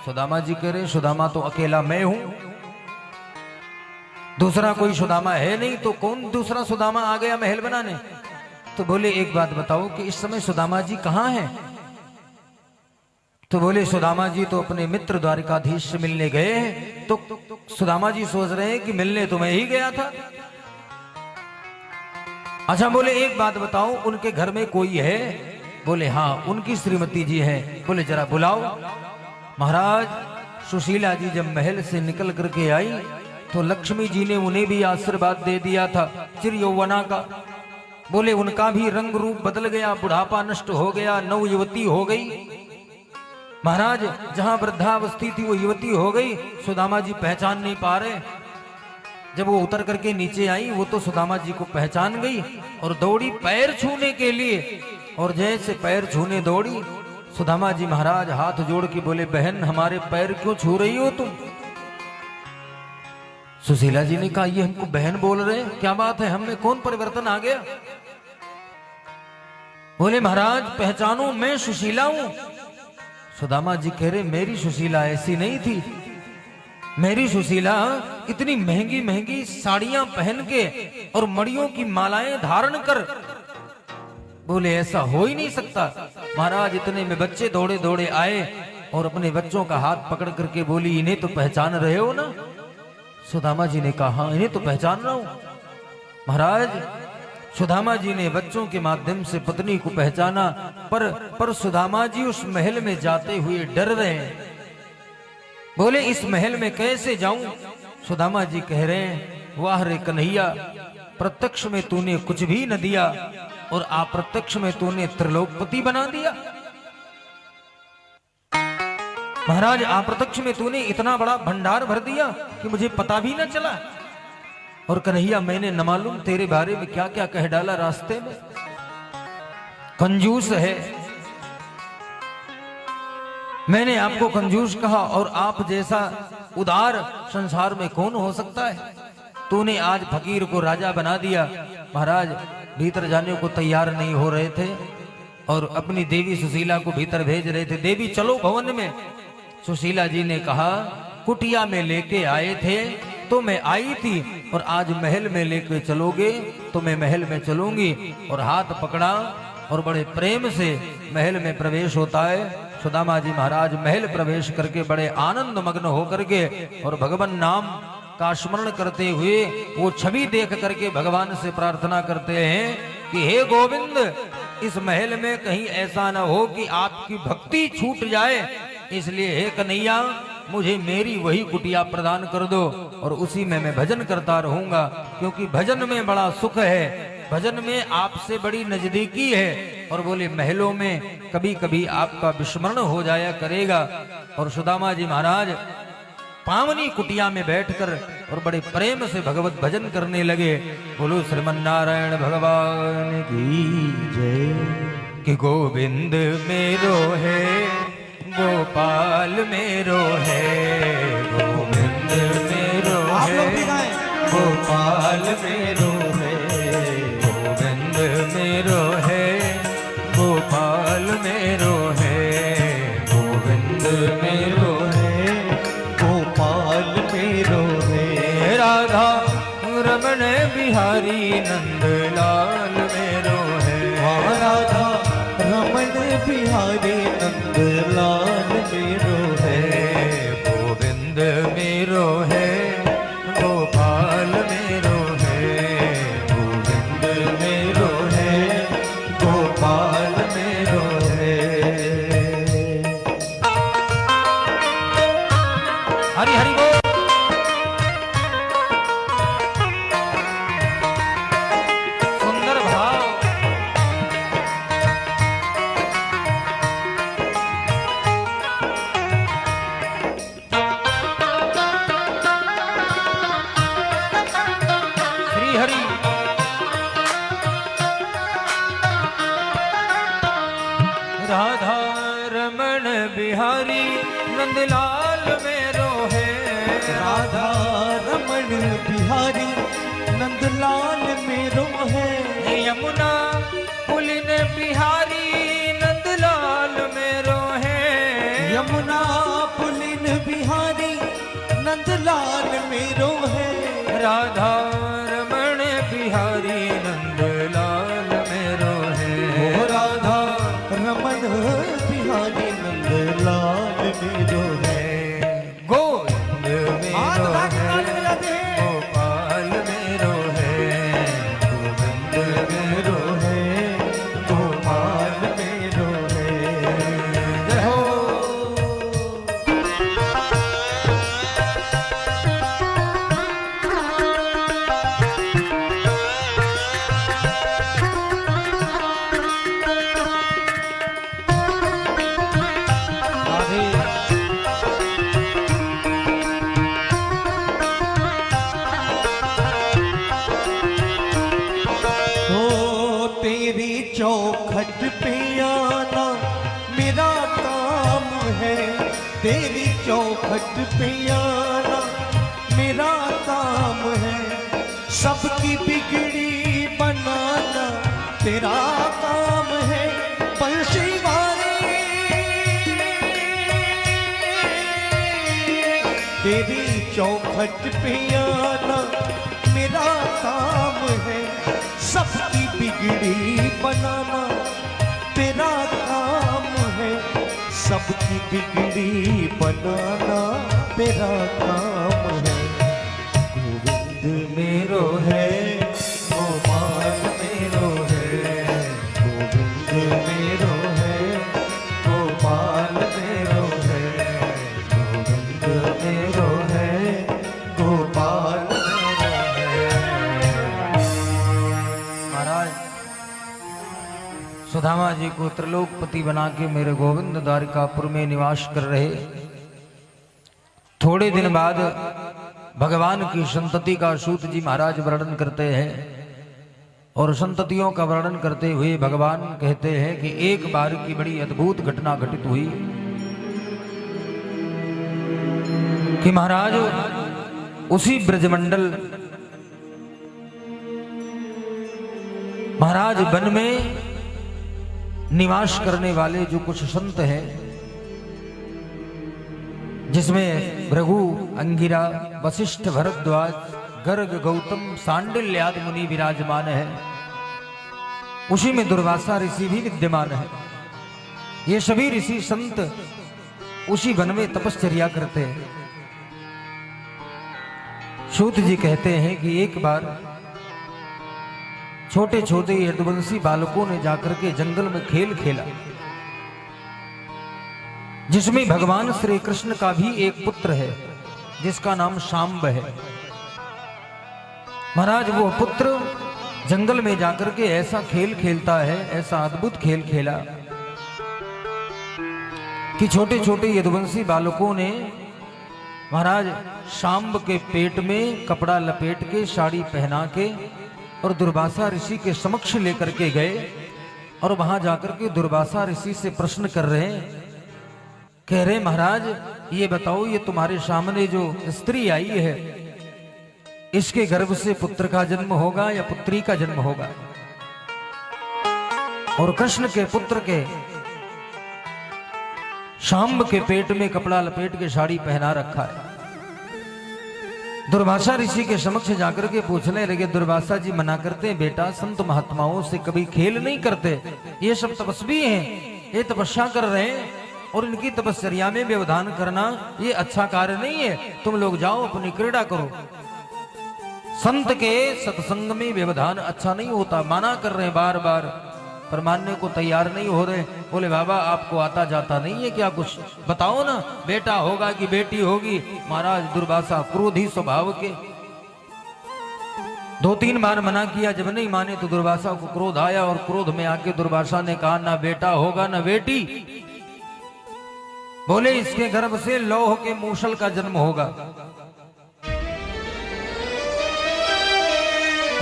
सुदामा जी कह रहे सुदामा तो अकेला मैं हूं, दूसरा कोई सुदामा है नहीं, तो कौन दूसरा सुदामा आ गया महल बनाने? तो बोले एक बात बताओ कि इस समय सुदामा जी कहां हैं? तो बोले सुदामा जी तो अपने मित्र द्वारिकाधीश से मिलने गए हैं। तो सुदामा जी सोच रहे हैं कि मिलने तो मैं ही गया था। अच्छा बोले एक बात बताओ उनके घर में कोई है? बोले हाँ उनकी श्रीमती जी है। बोले जरा बुलाओ। महाराज सुशीला जी जब महल से निकल करके आई तो लक्ष्मी जी ने उन्हें भी आशीर्वाद दे दिया था चिर यौवना का। बोले उनका भी रंग रूप बदल गया, बुढ़ापा नष्ट हो गया, नव युवती हो गई। महाराज जहां वृद्धावस्थी थी वो युवती हो गई। सुदामा जी पहचान नहीं पा रहे। जब वो उतर करके नीचे आई वो तो सुदामा जी को पहचान गई और दौड़ी पैर छूने के लिए, और जैसे पैर छूने दौड़ी सुदामा जी महाराज हाथ जोड़ के बोले बहन हमारे पैर क्यों छू रही हो तुम? सुशीला जी ने कहा ये हमको बहन बोल रहे हैं, क्या बात है, हमें कौन परिवर्तन आ गया? बोले महाराज पहचानो मैं सुशीला हूं। सुदामा जी कह रहे मेरी सुशीला ऐसी नहीं थी। मेरी सुशीला इतनी महंगी महंगी साड़ियां पहन के और मड़ियों की मालाएं धारण कर। बोले ऐसा हो ही नहीं सकता। महाराज इतने में बच्चे दौड़े दौड़े आए और अपने बच्चों का हाथ पकड़ करके बोली इन्हें तो पहचान रहे हो ना? सुदामा जी ने कहा हाँ इन्हें तो पहचान रहा हूं। महाराज सुदामा जी ने बच्चों के माध्यम से पत्नी को पहचाना, पर सुदामा जी उस महल में जाते हुए डर रहे हैं। बोले इस महल में कैसे जाऊं? सुदामा जी कह रहे हैं वाह रे कन्हैया, प्रत्यक्ष में तूने कुछ भी न दिया और अप्रत्यक्ष में तूने त्रिलोकपति बना दिया। महाराज अप्रत्यक्ष में तूने इतना बड़ा भंडार भर दिया कि मुझे पता भी न चला। और कन्हैया मैंने न मालूम तेरे बारे में क्या क्या कह डाला रास्ते में। कंजूस है, मैंने आपको कंजूस कहा, और आप जैसा उदार संसार में कौन हो सकता है? तूने आज फकीर को राजा बना दिया। महाराज भीतर जाने को तैयार नहीं हो रहे थे और अपनी देवी सुशीला को भीतर भेज रहे थे। देवी चलो भवन में। सुशीला जी ने कहा कुटिया में लेके आए थे तो मैं आई थी, और आज महल में लेके चलोगे तो मैं महल में चलूंगी। और हाथ पकड़ा और बड़े प्रेम से महल में प्रवेश होता है। सुदामा जी महाराज महल प्रवेश करके बड़े आनंद मग्न होकर के और भगवान नाम का स्मरण करते हुए वो छवि देख करके भगवान से प्रार्थना करते हैं कि हे गोविंद इस महल में कहीं ऐसा न हो कि आपकी भक्ति छूट जाए, इसलिए हे कन्हैया मुझे मेरी वही कुटिया प्रदान कर दो और उसी में मैं भजन करता रहूंगा, क्योंकि भजन में बड़ा सुख है, भजन में आपसे बड़ी नजदीकी है और बोले महलों में कभी कभी आपका विस्मरण हो जाया करेगा। और सुदामा जी महाराज पावनी कुटिया में बैठकर और बड़े प्रेम से भगवत भजन करने लगे। बोलो श्रीमन नारायण भगवान की जय। कि गोविंद मेरो है, गोपाल मेरो है, गोविंद मेरो है, गोपाल मेरो है, गोविंद मेरो है, गोपाल मेरो है, गोविंद मेरो है, गोपाल मेरो है। राधा रमण बिहारी नंदलाल मेरो है, राधा रमण बिहारी नंदलाल मेरो है। गोविंद मेरो है, गोपाल मेरो है, गोविंद मेरो है, गोपाल मेरो है। हरि हरि बोल। सुंदर भाव। श्री हरि। राधा रमण बिहारी नंदलाल मेरो है, राधा रमण बिहारी नंदलाल मेरो है। यमुना पुलिन बिहारी नंदलाल मेरो है, यमुना पुलिन बिहारी नंदलाल मेरो है। राधा रमण बिहारी नंदलाल मेरो है, ओ राधा रमण बिहारी नंदलाल मेरो है। गोविंद मेरो है, गोपाल मेरो है, गोविंद मेरो है, गोपाल मेरो है। जय हो। ओ तेरी चौखट पे आना मेरा काम है। तेरी चौखट पे आना मेरा काम है। सबकी बिगड़ी बनाना तेरा काम है। बंशी वाले तेरी चौखट पे आना मेरा काम है। सबकी बिगड़ी बनाना तेरा काम है। सबकी बिगड़ी बनाना तेरा काम है। गोविंद मेरो है, गोपाल मेरो है, गोविंद मेरो है, गोपाल मेरो है, गोविंद मेरो है, गोपाल मेरो है। महाराज सुदामा जी को त्रिलोकपति बना के मेरे गोविंद द्वारिकापुर में निवास कर रहे। थोड़े दिन बाद भगवान की संतति का सूत जी महाराज वर्णन करते हैं और संततियों का वर्णन करते हुए भगवान कहते हैं कि एक बार की बड़ी अद्भुत घटना घटित हुई कि महाराज उसी ब्रजमंडल महाराज वन में निवास करने वाले जो कुछ संत हैं, जिसमें भृगु, अंगिरा, वशिष्ठ, भरद्वाज, गर्ग, गौतम, सांडिल्य आदि मुनि विराजमान है। उसी में दुर्वासा ऋषि भी विद्यमान है। ये सभी ऋषि संत उसी वन में तपश्चर्या करते हैं। सूत जी कहते हैं कि एक बार छोटे छोटे यदुवंशी बालकों ने जाकर के जंगल में खेल खेला, जिसमें भगवान श्री कृष्ण का भी एक पुत्र है जिसका नाम शांब है। महाराज वो पुत्र जंगल में जाकर के ऐसा खेल खेलता है, ऐसा अद्भुत खेल खेला कि छोटे छोटे यदुवंशी बालकों ने महाराज शांब के पेट में कपड़ा लपेट के साड़ी पहना के और दुर्वासा ऋषि के समक्ष लेकर के गए और वहां जाकर के दुर्वासा ऋषि से प्रश्न कर रहे हैं, कह रहे महाराज ये बताओ, ये तुम्हारे सामने जो स्त्री आई है इसके गर्भ से पुत्र का जन्म होगा या पुत्री का जन्म होगा? और कृष्ण के पुत्र के शांब के पेट में कपड़ा लपेट के साड़ी पहना रखा है। दुर्वासा ऋषि के समक्ष जाकर के पूछने लगे, दुर्वासा जी मना करते हैं बेटा, संत महात्माओं से कभी खेल नहीं करते, ये सब तपस्वी हैं, ये तपस्या कर रहे हैं और इनकी तपस्या में व्यवधान करना ये अच्छा कार्य नहीं है, तुम लोग जाओ अपनी क्रीड़ा करो। संत के सत्संग में व्यवधान अच्छा नहीं होता, माना कर रहे बार बार पर मानने को तैयार नहीं हो रहे। बोले बाबा आपको आता जाता नहीं है क्या, कुछ बताओ ना, बेटा होगा कि बेटी होगी? महाराज दुर्वासा क्रोधी स्वभाव के, 2-3 बार मना किया, जब नहीं माने तो दुर्वासा को क्रोध आया और क्रोध में आके दुर्वासा ने कहा ना बेटा होगा ना बेटी, बोले इसके गर्भ से लौह के मूसल का जन्म होगा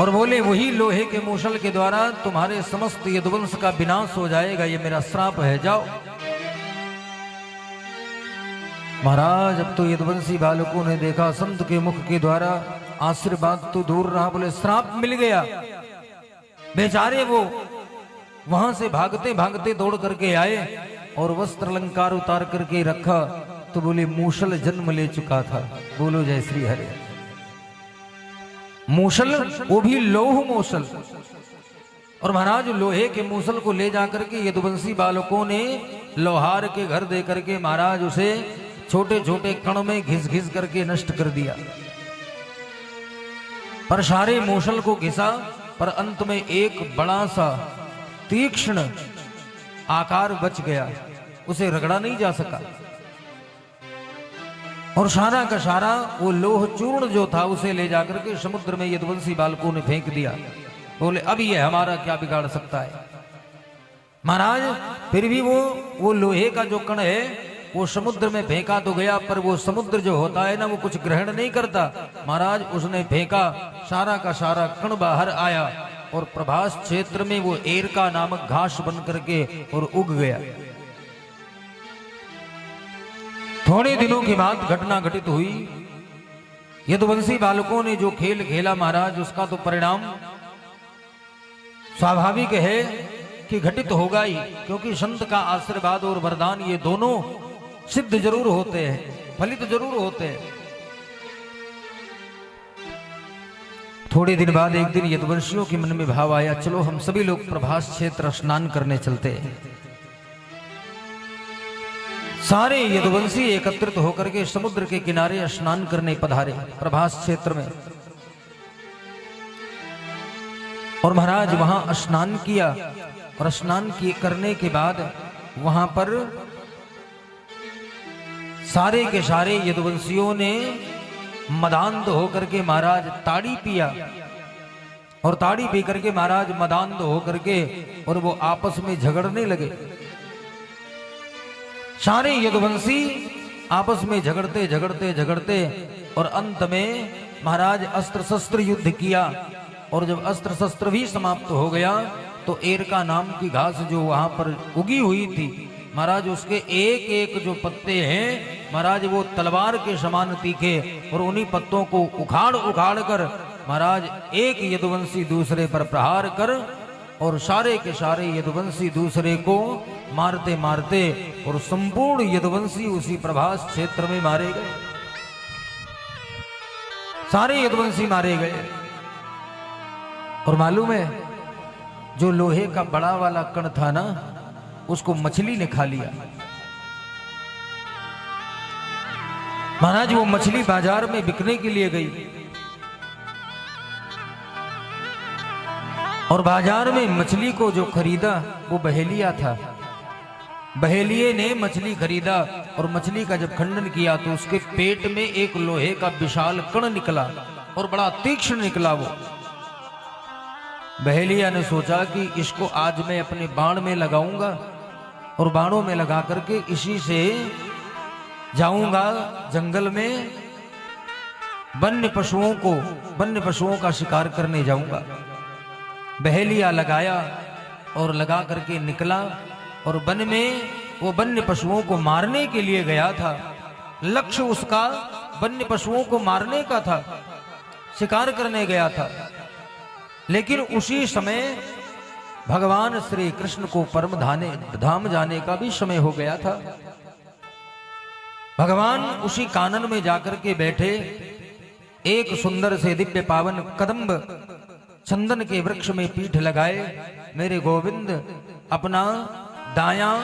और बोले वही लोहे के मूसल के द्वारा तुम्हारे समस्त यदुवंश का विनाश हो जाएगा, ये मेरा श्राप है, जाओ। महाराज अब तो यदुवंशी बालकों ने देखा संत के मुख के द्वारा आशीर्वाद तो दूर रहा, बोले श्राप मिल गया। बेचारे वो वहां से भागते भागते दौड़ करके आए और वस्त्र अलंकार उतार करके रखा तो बोले मूसल जन्म ले चुका था। बोलो जय श्री हरि। मूसल, वो भी लौह मूसल, और महाराज लोहे के मूसल को ले जाकर के यदुवंशी बालकों ने लोहार के घर दे करके महाराज उसे छोटे छोटे कण में घिस घिस करके नष्ट कर दिया। पर सारे मूसल को घिसा पर अंत में एक बड़ा सा तीक्ष्ण आकार बच गया, उसे रगड़ा नहीं जा सका और सारा का सारा वो लोह चूर्ण जो था उसे ले जाकर के समुद्र में यदुवंशी बालकों ने फेंक दिया। बोले अब ये हमारा क्या बिगाड़ सकता है? महाराज फिर भी वो लोहे का जो कण है वो समुद्र में फेंका तो गया, पर वो समुद्र जो होता है ना वो कुछ ग्रहण नहीं करता। महाराज उसने फेंका, सारा का सारा कण बाहर आया और प्रभास क्षेत्र में वो एरका नामक घास बन करके और उग गया। थोड़े दिनों के बाद घटना घटित हुई, यदुवंशी बालकों ने जो खेल खेला महाराज उसका तो परिणाम स्वाभाविक है कि घटित होगा ही, क्योंकि संत का आशीर्वाद और वरदान ये दोनों सिद्ध जरूर होते हैं, फलित जरूर होते हैं। थोड़े दिन बाद एक दिन यदुवंशियों के मन में भाव आया, चलो हम सभी लोग प्रभास क्षेत्र स्नान करने चलते हैं। सारे यदुवंशी एकत्रित होकर के समुद्र के किनारे स्नान करने पधारे प्रभास क्षेत्र में, और महाराज वहां स्नान किया और स्नान करने के बाद वहां पर सारे के सारे यदुवंशियों ने मदान्ध होकर के महाराज ताड़ी पिया और ताड़ी पी करके महाराज मदान्ध होकर के और वो आपस में झगड़ने लगे। सारे यदुवंशी आपस में झगड़ते झगड़ते झगड़ते और अंत में महाराज अस्त्र शस्त्र युद्ध किया, और जब अस्त्र शस्त्र भी समाप्त हो गया तो एरका नाम की घास जो वहां पर उगी हुई थी महाराज, उसके एक एक जो पत्ते हैं महाराज वो तलवार के समान तीखे, और उन्हीं पत्तों को उखाड़ उखाड़ कर महाराज एक यदुवंशी दूसरे पर प्रहार कर और सारे के सारे यदुवंशी दूसरे को मारते मारते और संपूर्ण यदुवंशी उसी प्रभास क्षेत्र में मारे गए। सारे यदुवंशी मारे गए। और मालूम है जो लोहे का बड़ा वाला कण था ना उसको मछली ने खा लिया। महाराज वो मछली बाजार में बिकने के लिए गई और बाजार में मछली को जो खरीदा वो बहेलिया था। बहेलिये ने मछली खरीदा और मछली का जब खंडन किया तो उसके पेट में एक लोहे का विशाल कण निकला और बड़ा तीक्ष्ण निकला वो। बहेलिया ने सोचा कि इसको आज मैं अपने बाण में लगाऊंगा और बाणों में लगा करके इसी से जाऊंगा जंगल में, वन्य पशुओं का शिकार करने जाऊंगा। बहेलिया लगाया और लगा करके निकला और वन में वो वन्य पशुओं को मारने के लिए गया था। लक्ष्य उसका वन्य पशुओं को मारने का था, शिकार करने गया था। लेकिन उसी समय भगवान श्री कृष्ण को परम धाम जाने का भी समय हो गया था। भगवान उसी कानन में जाकर के बैठे, एक सुंदर से दिव्य पावन कदम्ब चंदन के वृक्ष में पीठ लगाए, मेरे गोविंद अपना दायां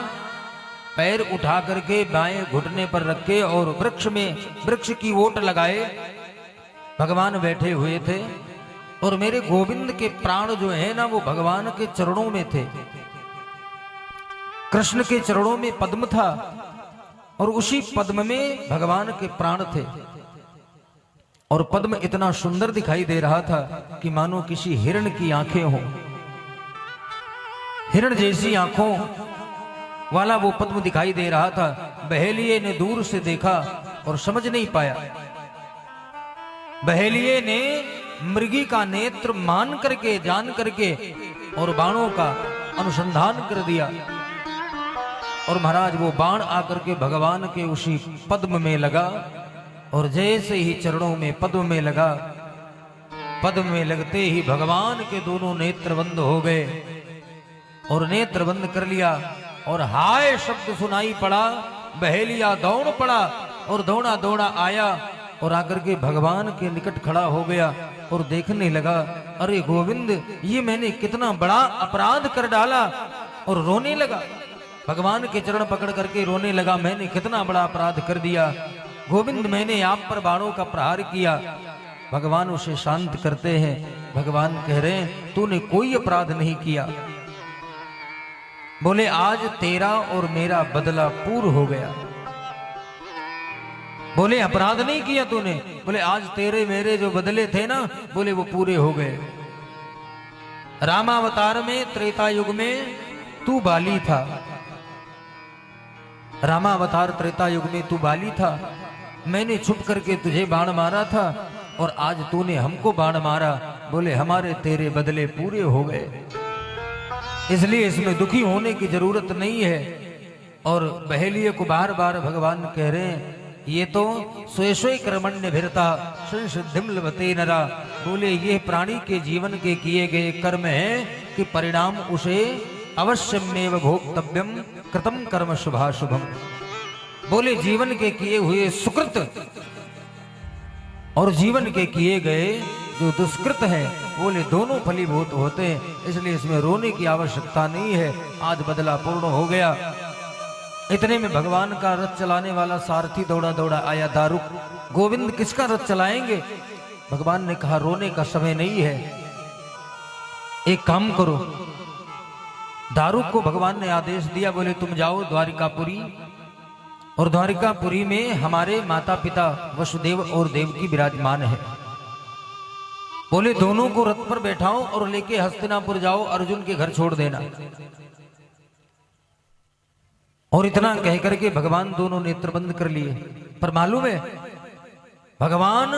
पैर उठा करके बाएं घुटने पर रखे और वृक्ष की ओट लगाए भगवान बैठे हुए थे। और मेरे गोविंद के प्राण जो है ना, वो भगवान के चरणों में थे। कृष्ण के चरणों में पद्म था और उसी पद्म में भगवान के प्राण थे। और पद्म इतना सुंदर दिखाई दे रहा था कि मानो किसी हिरण की आंखें हों, हिरण जैसी आंखों वाला वो पद्म दिखाई दे रहा था। बहेलिये ने दूर से देखा और समझ नहीं पाया। बहेलिये ने मृगी का नेत्र मान करके, जान करके और बाणों का अनुसंधान कर दिया। और महाराज वो बाण आकर के भगवान के उसी पद्म में लगा और जैसे ही चरणों में पद्म में लगा, पद्म में लगते ही भगवान के दोनों नेत्र बंद हो गए। और नेत्र बंद कर लिया और हाय शब्द सुनाई पड़ा। बहेलिया दौड़ पड़ा और दौड़ा दौड़ा आया और आकर के भगवान के निकट खड़ा हो गया और देखने लगा, अरे गोविंद, ये मैंने कितना बड़ा अपराध कर डाला। और रोने लगा, भगवान के चरण पकड़ करके रोने लगा, मैंने कितना बड़ा अपराध कर दिया गोविंद, मैंने आप पर बाणों का प्रहार किया। भगवान उसे शांत करते हैं। भगवान कह रहे हैं, तूने कोई अपराध नहीं किया। बोले आज तेरा और मेरा बदला पूर्ण हो गया। बोले अपराध नहीं किया तूने, बोले आज तेरे मेरे जो बदले थे ना, बोले वो पूरे हो गए। रामावतार में त्रेता युग में तू बाली था, रामावतार त्रेता युग में तू बाली था, मैंने छुप करके तुझे बाण मारा था और आज तूने हमको बाण मारा। बोले हमारे तेरे बदले पूरे हो गए, इसलिए इसमें दुखी होने की जरूरत नहीं है। और बहेलिये को बार बार भगवान कह रहे हैं, ये तो स्वे कर्मण्य भिरता संसिद्धिम लभते नरा। बोले ये प्राणी के जीवन के किए गए कर्म हैं कि परिणाम उसे अवश्यमेव भोक्तव्यम कृतम कर्म शुभाशुभम। बोले जीवन के किए हुए सुकृत और जीवन के किए गए जो दुष्कृत है, बोले दोनों फलीभूत होते हैं, इसलिए इसमें रोने की आवश्यकता नहीं है। आज बदला पूर्ण हो गया। इतने में भगवान का रथ चलाने वाला सारथी दौड़ा दौड़ा आया। दारुक, गोविंद किसका रथ चलाएंगे? भगवान ने कहा रोने का समय नहीं है, एक काम करो। दारुक को भगवान ने आदेश दिया, बोले तुम जाओ द्वारिकापुरी और द्वारिकापुरी में हमारे माता पिता वसुदेव और देवकी विराजमान है। बोले दोनों को रथ पर बैठाओ और लेके हस्तिनापुर जाओ, अर्जुन के घर छोड़ देना। और इतना कह करके भगवान दोनों नेत्र बंद कर लिए। पर मालूम है भगवान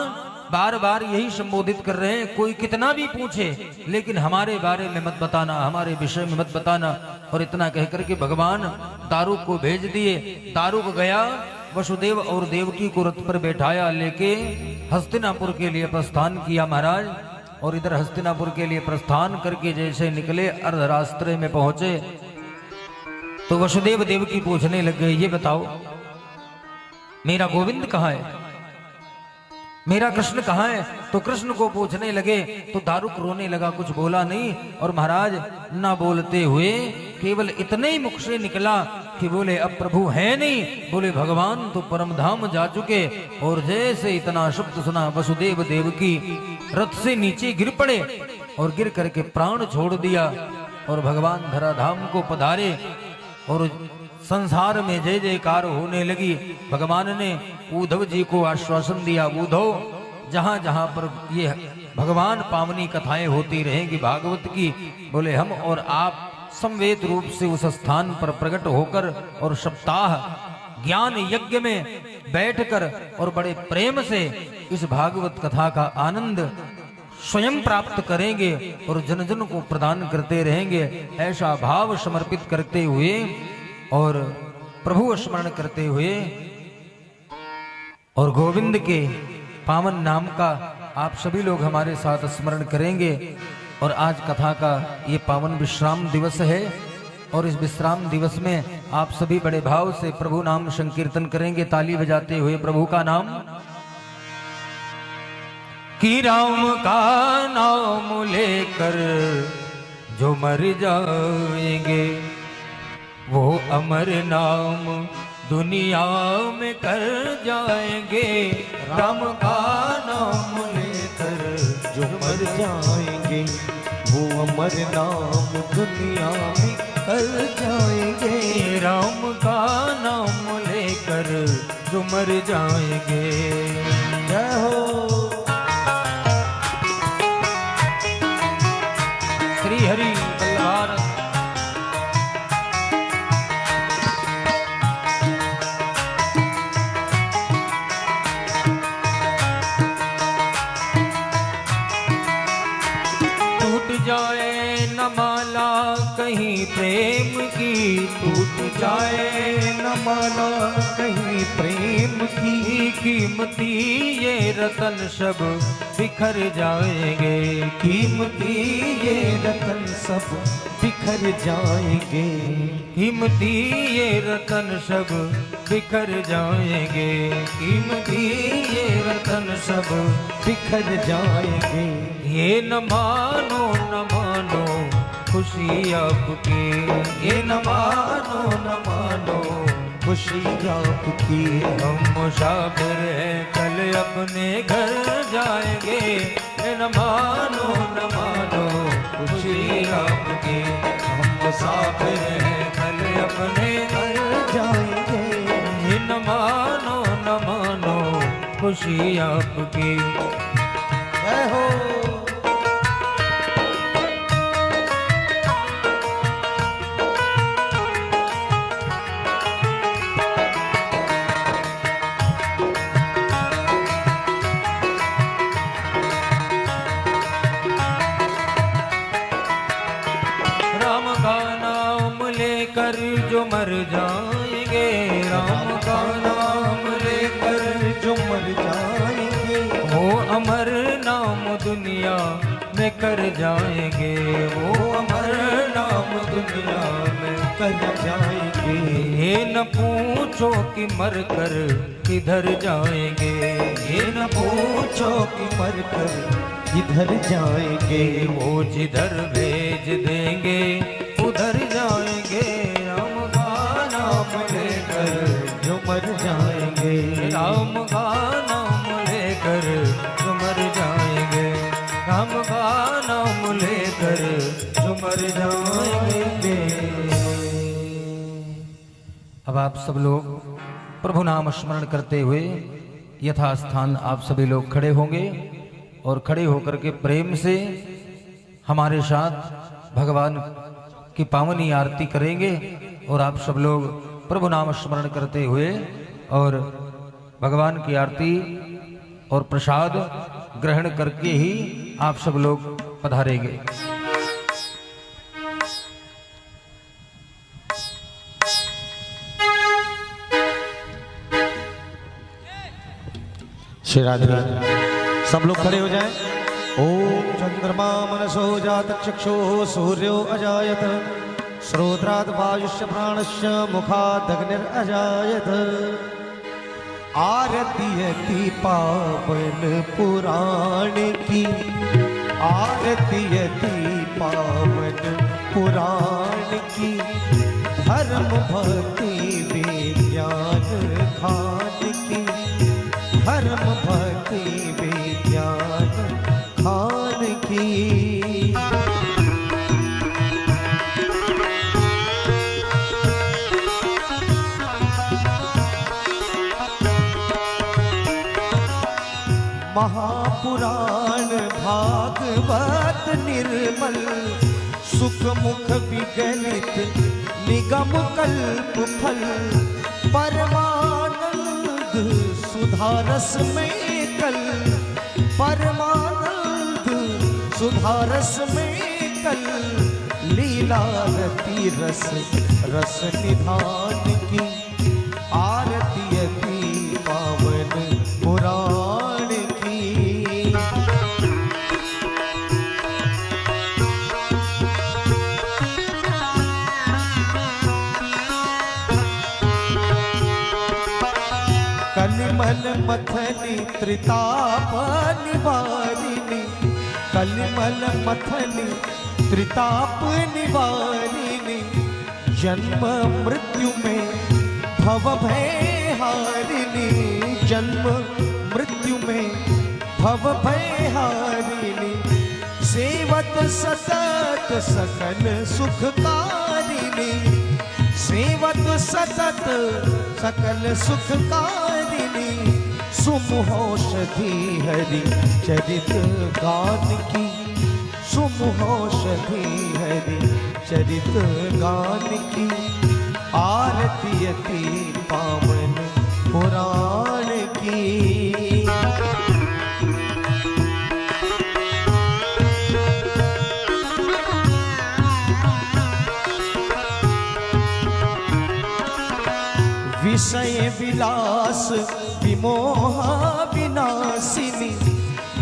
बार बार यही संबोधित कर रहे हैं, कोई कितना भी पूछे लेकिन हमारे बारे में मत बताना, हमारे विषय में मत बताना। और इतना कह करके भगवान दारुक को भेज दिए। दारुक गया, वसुदेव और देवकी को रथ पर बैठाया, लेके हस्तिनापुर के लिए प्रस्थान किया महाराज। और इधर हस्तिनापुर के लिए प्रस्थान करके जैसे निकले, अर्धरास्ते में पहुंचे तो वसुदेव देवकी पूछने लग गए, ये बताओ मेरा गोविंद कहाँ है, मेरा कृष्ण कहाँ है? तो कृष्ण को पूछने लगे तो दारुक रोने लगा, कुछ बोला नहीं। और महाराज ना बोलते हुए केवल इतने ही मुख से निकला कि बोले अब प्रभु है नहीं। बोले भगवान तो परम धाम जा चुके। और जैसे इतना शब्द सुना, वसुदेव देवकी रथ से नीचे गिर पड़े और गिर करके प्राण छोड़ दिया। और भगवान धराधाम को पधारे और संसार में जय जयकार होने लगी। भगवान ने उद्धव जी को आश्वासन दिया, उद्धव जहां जहां पर ये भगवान पावनी कथाएं होती रहेंगी भागवत की, बोले हम और आप समवेत रूप से उस स्थान पर प्रकट होकर और सप्ताह ज्ञान यज्ञ में बैठकर और बड़े प्रेम से इस भागवत कथा का आनंद स्वयं प्राप्त करेंगे और जन जन को प्रदान करते रहेंगे। ऐसा भाव समर्पित करते हुए और प्रभु स्मरण करते हुए और गोविंद के पावन नाम का आप सभी लोग हमारे साथ स्मरण करेंगे। और आज कथा का ये पावन विश्राम दिवस है और इस विश्राम दिवस में आप सभी बड़े भाव से प्रभु नाम संकीर्तन करेंगे, ताली बजाते हुए प्रभु का नाम। कि राम का नाम लेकर जो मर जाएंगे वो अमर नाम दुनिया में कर जाएंगे। राम का नाम लेकर जो मर जाएंगे वो अमर नाम दुनिया में कर जाएंगे। राम का नाम लेकर जो मर जाएंगे। जय हो श्री हरि बल्लभार। जाए न माला कहीं प्रेम की, टूट जाए न माला कहीं प्रेम की। कीमती ये रतन सब बिखर जाएंगे। कीमती ये रतन सब बिखर जाएंगे। कीमती ये रतन सब बिखर जाएंगे। कीमती ये रतन सब बिखर जाएंगे। ये न मानो न मानो खुशी आपकी। ये न मानो न मानो खुशी आपकी। हम मुसाफिर हैं कल अपने घर जाएंगे। ये न मानो न मानो खुशी आपकी। हम मुसाफिर हैं कल अपने घर जाएंगे। ये न मानो न मानो खुशी आपकी। जय हो लेकर जो मर जाएंगे। राम का नाम लेकर जो मर जाएंगे। वो अमर नाम दुनिया में कर जाएंगे। वो अमर नाम दुनिया में कर जाएंगे। ये न पूछो कि मर कर किधर जाएंगे। ये न पूछो कि मर कर किधर जाएंगे। वो जिधर भेज देंगे उधर जाएंगे। राम का नाम लेकर जो मर जाएंगे। राम का नाम लेकर जो मर जाएंगे। राम का नाम लेकर जो मर जाएंगे। अब आप सब लोग प्रभु नाम स्मरण करते हुए यथास्थान आप सभी लोग खड़े होंगे और खड़े होकर के प्रेम से हमारे साथ भगवान की पावनी आरती करेंगे। और आप सब लोग प्रभु नाम स्मरण करते हुए और भगवान की आरती और प्रसाद ग्रहण करके ही आप सब लोग पधारेंगे। श्री राधे। सब लोग खड़े हो जाएं। ओम चंद्रमा मनसो जात चक्षु सूर्यो अजायत श्रोत्रात् वायुष्य प्राणस्य मुखादग्निर अजायत। आरती यति पावन पुराण की। आरती यति पावन पुराण की। धर्म भक्ति विज्ञान खान की। धर्म भक्ति विज्ञान खान की। महा महापुराण भागवत निर्मल सुख मुख विगलित निगम कल्प फल परमानंद सुधारस में कल परमानंद सुधारस में कल लीलारती रस रस निधान की आरती अति पावन पुराण की। कलिमल मथनी त्रिताप निवारिणी कलिमल मथनी त्रिताप निवारिणी जन्म मृत्यु में भव भय हारिणी जन्म मृत्यु में भव भय हारिणी सेवत सतत सकल सुखकारिणी सेवत सतत सकल सुखकारिणी सुमहोषधि हरि चरित गान की सुमहोषधि हरि चरित गान की आरती अति पावन पुराण की। विषय विलास विमोह विनाशिनी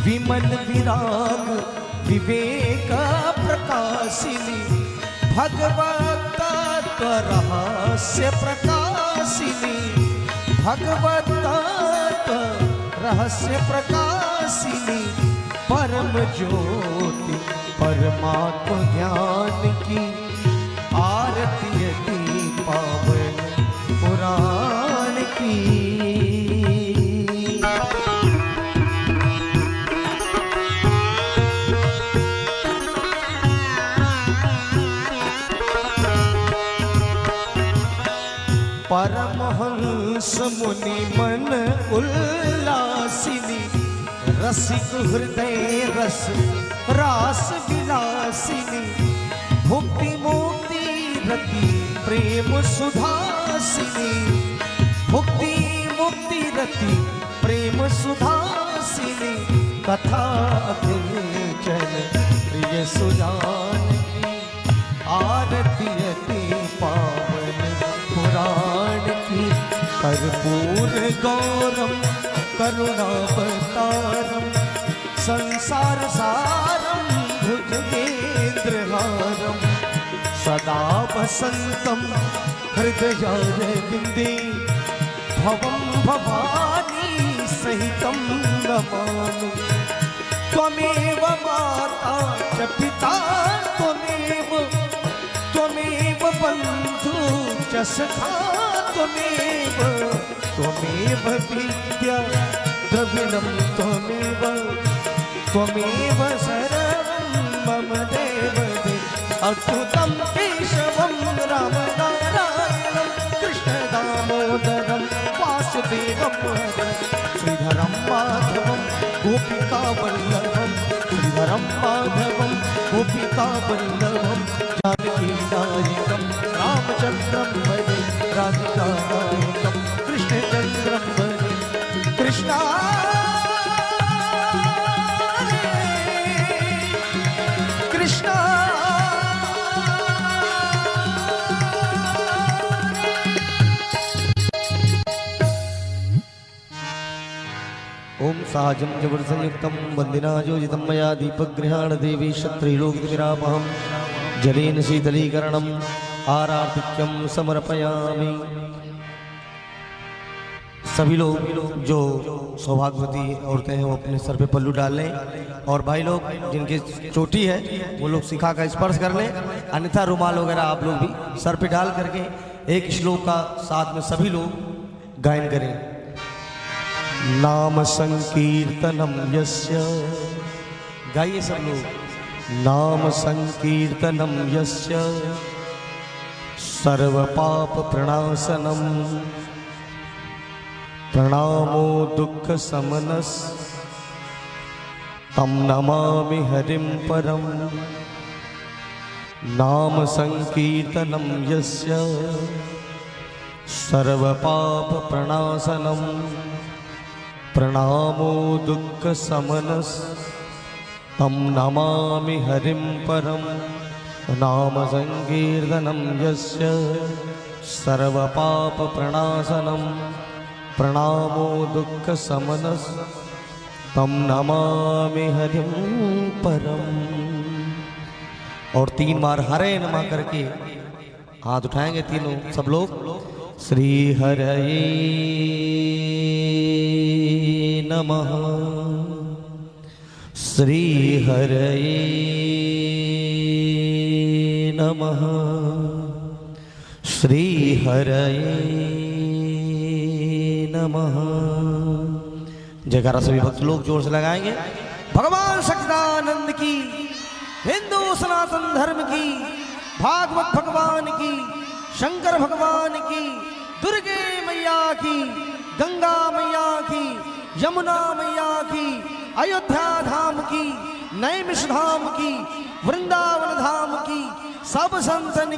विमल विराग विवेक प्रकाशिनी भगवत रहस्य प्रकाशिनी भगवत रहस्य प्रकाशिनी परम ज्योति परमात्म ज्ञान की आरती अति पावन पुराण की। परमहंस मुनि मन उल्लासिनी रसिक हृदय रस रास विलासिनी भुक्ति मुक्ति रति प्रेम सुधासिनी भुक्ति मुक्ति रति प्रेम सुधासिनी कथा चल प्रिय सुजानकी आरती अति पावन पुराण की कर्पूर गौरम करुणावतारम संसार सारम भुजगेन्द्रहारम सदा वसंतम हृदयारविंदे भवम भवानी सहितं नमामि त्वमेव माता च पिता त्वमेव बन्धु च सखा त्वमेव विद्या द्रविणं त्वमेव सर्वं मम देवदेव अच्युतं केशवं रामनारायणं कृष्णदामोदरं वासुदेवं श्रीधरं माधवं गोपिकावल्लभं श्रीधरं माधवं गोपिकावल्लभं जानकीनायकं रामचन्द्रं भजे राधिकानायकं कृष्णचन्द्रं भजे कृष्णा कृष्णा ओम साजं जबरसंयुक्तं वन्दिनाजोजितं मया दीपगृहाण देवी क्षत्रिलोकविरापहं जलेन शीतलीकरणम् आराधिक्यं समर्पयामि। सभी लोग जो सौभाग्यवती औरतें हैं वो अपने सर पे पल्लू डाल लें और भाई लोग जिनकी चोटी है वो लोग शिखा का स्पर्श कर लें, अन्यथा रुमाल वगैरह आप लोग भी सर पे डाल करके एक श्लोक का साथ में सभी लोग गायन करें। नाम संकीर्तनम यस्य, गाइए सब लोग। नाम संकीर्तनम यस्य सर्व पाप प्रणाशनम प्रणामो दुख समनस तं नमामि हरिं परं। नाम संकीर्तनं यस्य सर्वपापप्रणाशनं प्रणामो दुःखशमनस् तं नमामि हरिं परं। नाम संकीर्तनं यस्य सर्वपापप्रणाशनं प्रणामो दुःखशमनस् तं नमामि हरिं परम्। और 3 बार हरे नमः करके हाथ उठाएंगे तीनों सब लोग। श्री हरये नमः, श्री हरये नमः, श्री हरये नमः। जयकारा सभी भक्त लोग जोर से लगाएंगे। भगवान सच्चिदानंद की, हिंदू सनातन धर्म की, भागवत भगवान की, शंकर भगवान की, दुर्गे मैया की, गंगा मैया की, यमुना मैया की, अयोध्या धाम की, नैमिष धाम की, वृंदावन धाम की, सब संतन की।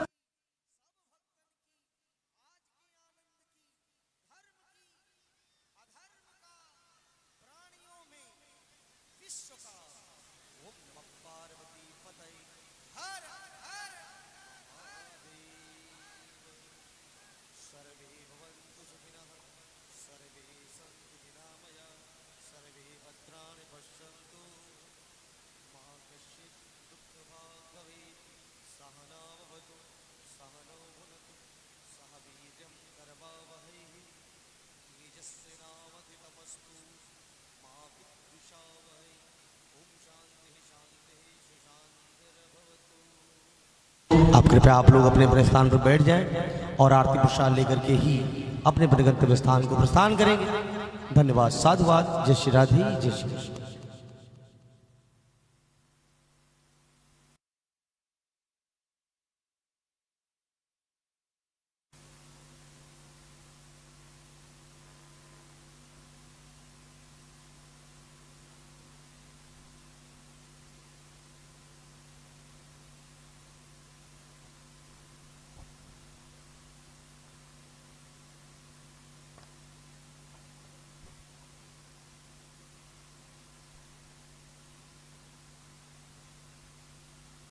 आप कृपया आप लोग अपने अपने स्थान पर बैठ जाएं और आरती प्रसाद लेकर के ही अपने अपने गंतव्य स्थान को प्रस्थान करेंगे। धन्यवाद, साधुवाद। जय श्री राधे, जय श्री कृष्ण।